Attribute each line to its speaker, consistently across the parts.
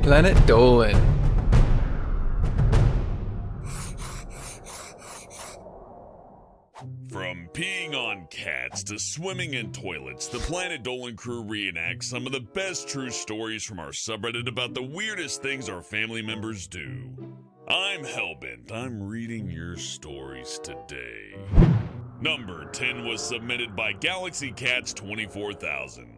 Speaker 1: Planet Dolan.
Speaker 2: From peeing on cats to swimming in toilets, the Planet Dolan crew reenacts some of the best true stories from our subreddit about the weirdest things our family members do. I'm Hellbent. I'm reading your stories today. Number 10 was submitted by Galaxy Cats 24,000.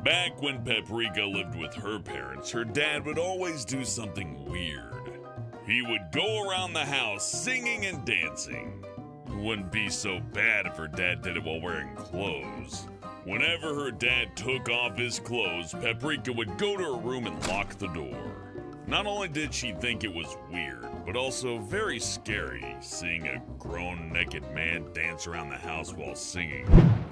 Speaker 2: Back when Paprika lived with her parents, her dad would always do something weird. He would go around the house singing and dancing. It wouldn't be so bad if her dad did it while wearing clothes. Whenever her dad took off his clothes, Paprika would go to her room and lock the door. Not only did she think it was weird, but also very scary, seeing a grown naked man dance around the house while singing.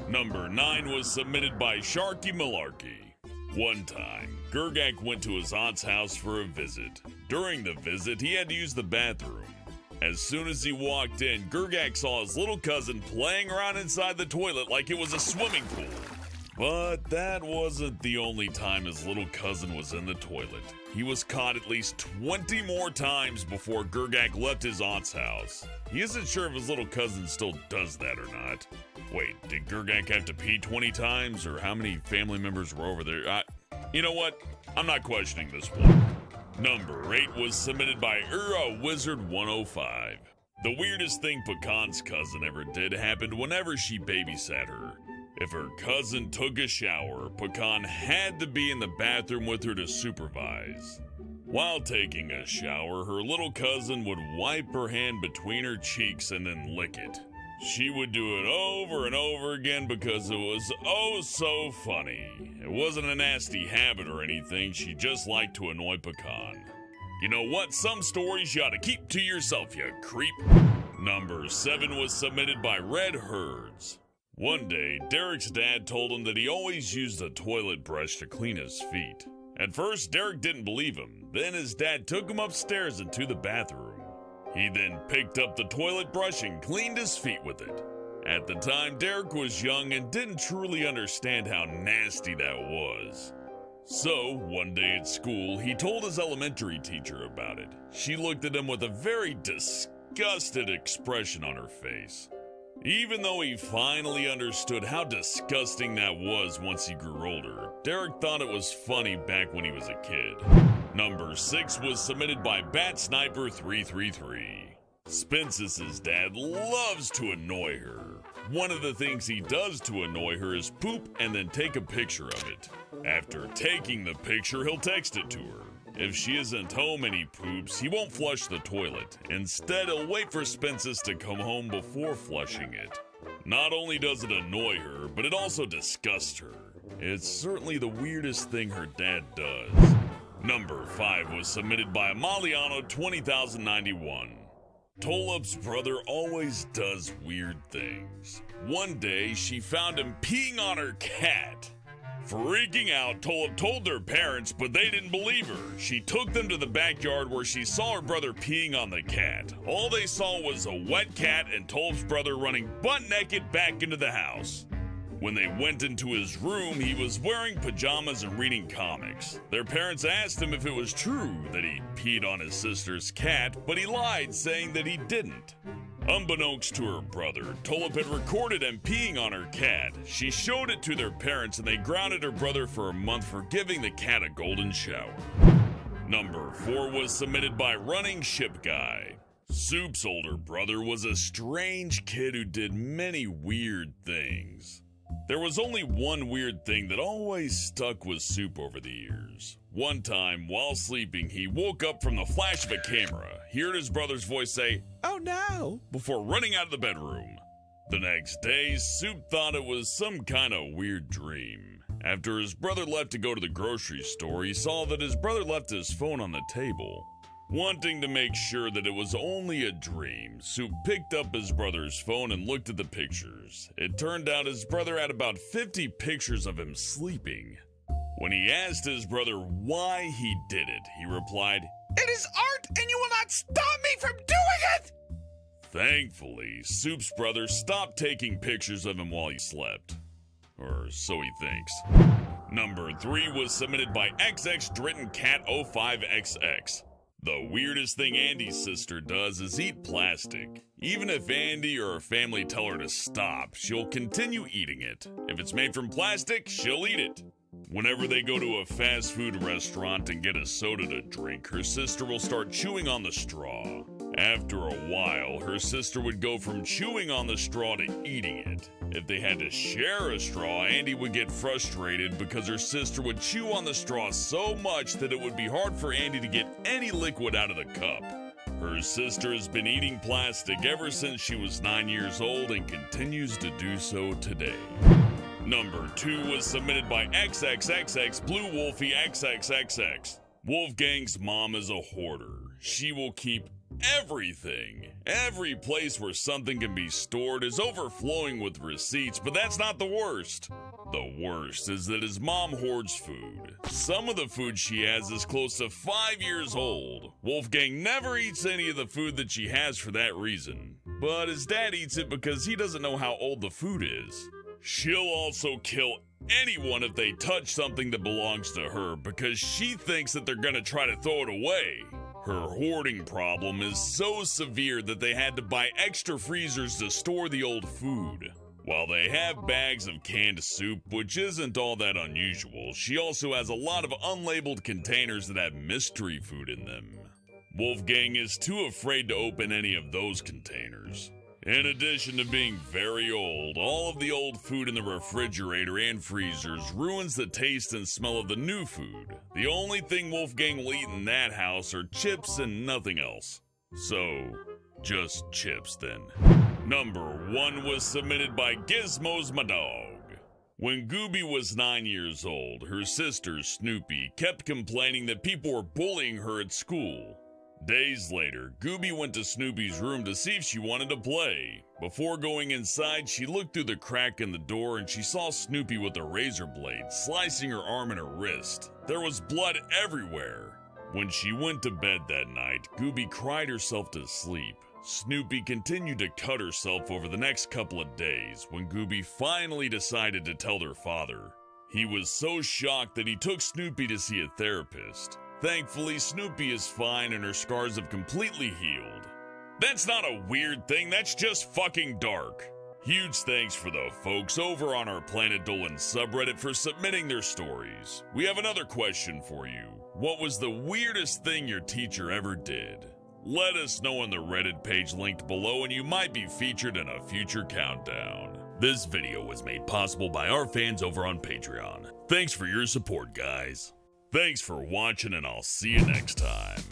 Speaker 2: Number 9 was submitted by SharkyMularky. One time, Gergak went to his aunt's house for a visit. During the visit, he had to use the bathroom. As soon as he walked in, Gergak saw his little cousin playing around inside the toilet like it was a swimming pool. But that wasn't the only time his little cousin was in the toilet. He was caught at least 20 more times before Gergak left his aunt's house. He isn't sure if his little cousin still does that or not. Wait, did Gergak have to pee 20 times, or how many family members were over there? You know what? I'm not questioning this one. Number 8 was submitted by Wizard105. The weirdest thing Pecan's cousin ever did happened whenever she babysat her. If her cousin took a shower, Pecan had to be in the bathroom with her to supervise. While taking a shower, her little cousin would wipe her hand between her cheeks and then lick it. She would do it over and over again because it was oh so funny. It wasn't a nasty habit or anything, she just liked to annoy Pecan. You know what? Some stories you ought to keep to yourself, you creep. Number 7 was submitted by redheards. One day, Derek's dad told him that he always used a toilet brush to clean his feet. At first, Derek didn't believe him. Then his dad took him upstairs into the bathroom. He then picked up the toilet brush and cleaned his feet with it. At the time, Derek was young and didn't truly understand how nasty that was. So, one day at school, he told his elementary teacher about it. She looked at him with a very disgusted expression on her face. Even though he finally understood how disgusting that was once he grew older, Derek thought it was funny back when he was a kid. Number 6 was submitted by BatSniper333. Spence's dad loves to annoy her. One of the things he does to annoy her is poop and then take a picture of it. After taking the picture, he'll text it to her. If she isn't home and he poops, he won't flush the toilet. Instead, he'll wait for Spence's to come home before flushing it. Not only does it annoy her, but it also disgusts her. It's certainly the weirdest thing her dad does. Number 5 was submitted by Emiliano 20,091. Tolop's brother always does weird things. One day, she found him peeing on her cat. Freaking out, Tolop told their parents, but they didn't believe her. She took them to the backyard where she saw her brother peeing on the cat. All they saw was a wet cat and Tolop's brother running butt naked back into the house. When they went into his room, he was wearing pajamas and reading comics. Their parents asked him if it was true that he peed on his sister's cat, but he lied, saying that he didn't. Unbeknownst to her brother, Tolop had recorded him peeing on her cat. She showed it to their parents and they grounded her brother for a month for giving the cat a golden shower. Number 4 was submitted by runningshipguy. Soup's older brother was a strange kid who did many weird things. There was only one weird thing that always stuck with Soup over the years. One time, while sleeping, he woke up from the flash of a camera. He heard his brother's voice say, "Oh no," before running out of the bedroom. The next day, Soup thought it was some kind of weird dream. After his brother left to go to the grocery store, he saw that his brother left his phone on the table. Wanting to make sure that it was only a dream, Soup picked up his brother's phone and looked at the pictures. It turned out his brother had about 50 pictures of him sleeping. When he asked his brother why he did it, he replied, "It is art and you will not stop me from doing it!" Thankfully, Soup's brother stopped taking pictures of him while he slept. Or so he thinks. Number 3 was submitted by XxDritten Cat 05XX. The weirdest thing Andy's sister does is eat plastic. Even if Andy or her family tell her to stop, she'll continue eating it. If it's made from plastic, she'll eat it. Whenever they go to a fast food restaurant and get a soda to drink, her sister will start chewing on the straw. After a while, her sister would go from chewing on the straw to eating it. If they had to share a straw, Andy would get frustrated because her sister would chew on the straw so much that it would be hard for Andy to get any liquid out of the cup. Her sister has been eating plastic ever since she was 9 years old and continues to do so today. Number 2 was submitted by XxXXBlueWolfyXxXx. Wolfgang's mom is a hoarder. She will keep everything. Every place where something can be stored is overflowing with receipts, but that's not the worst. The worst is that his mom hoards food. Some of the food she has is close to 5 years old. Wolfgang never eats any of the food that she has for that reason, but his dad eats it because he doesn't know how old the food is. She'll also kill anyone if they touch something that belongs to her because she thinks that they're gonna try to throw it away. Her hoarding problem is so severe that they had to buy extra freezers to store the old food. While they have bags of canned soup, which isn't all that unusual, she also has a lot of unlabeled containers that have mystery food in them. Wolfgang is too afraid to open any of those containers. In addition to being very old, all of the old food in the refrigerator and freezers ruins the taste and smell of the new food. The only thing Wolfgang will eat in that house are chips and nothing else. So, just chips then. Number 1 was submitted by Gizmosmahdawg. When Gooby was 9 years old, her sister, Snoopy, kept complaining that people were bullying her at school. Days later, Gooby went to Snoopy's room to see if she wanted to play. Before going inside, she looked through the crack in the door and she saw Snoopy with a razor blade slicing her arm and her wrist. There was blood everywhere. When she went to bed that night, Gooby cried herself to sleep. Snoopy continued to cut herself over the next couple of days when Gooby finally decided to tell her father. He was so shocked that he took Snoopy to see a therapist. Thankfully, Snoopy is fine and her scars have completely healed. That's not a weird thing, that's just fucking dark. Huge thanks for the folks over on our Planet Dolan subreddit for submitting their stories. We have another question for you. What was the weirdest thing your teacher ever did? Let us know on the Reddit page linked below and you might be featured in a future countdown. This video was made possible by our fans over on Patreon. Thanks for your support, guys. Thanks for watching, and I'll see you next time.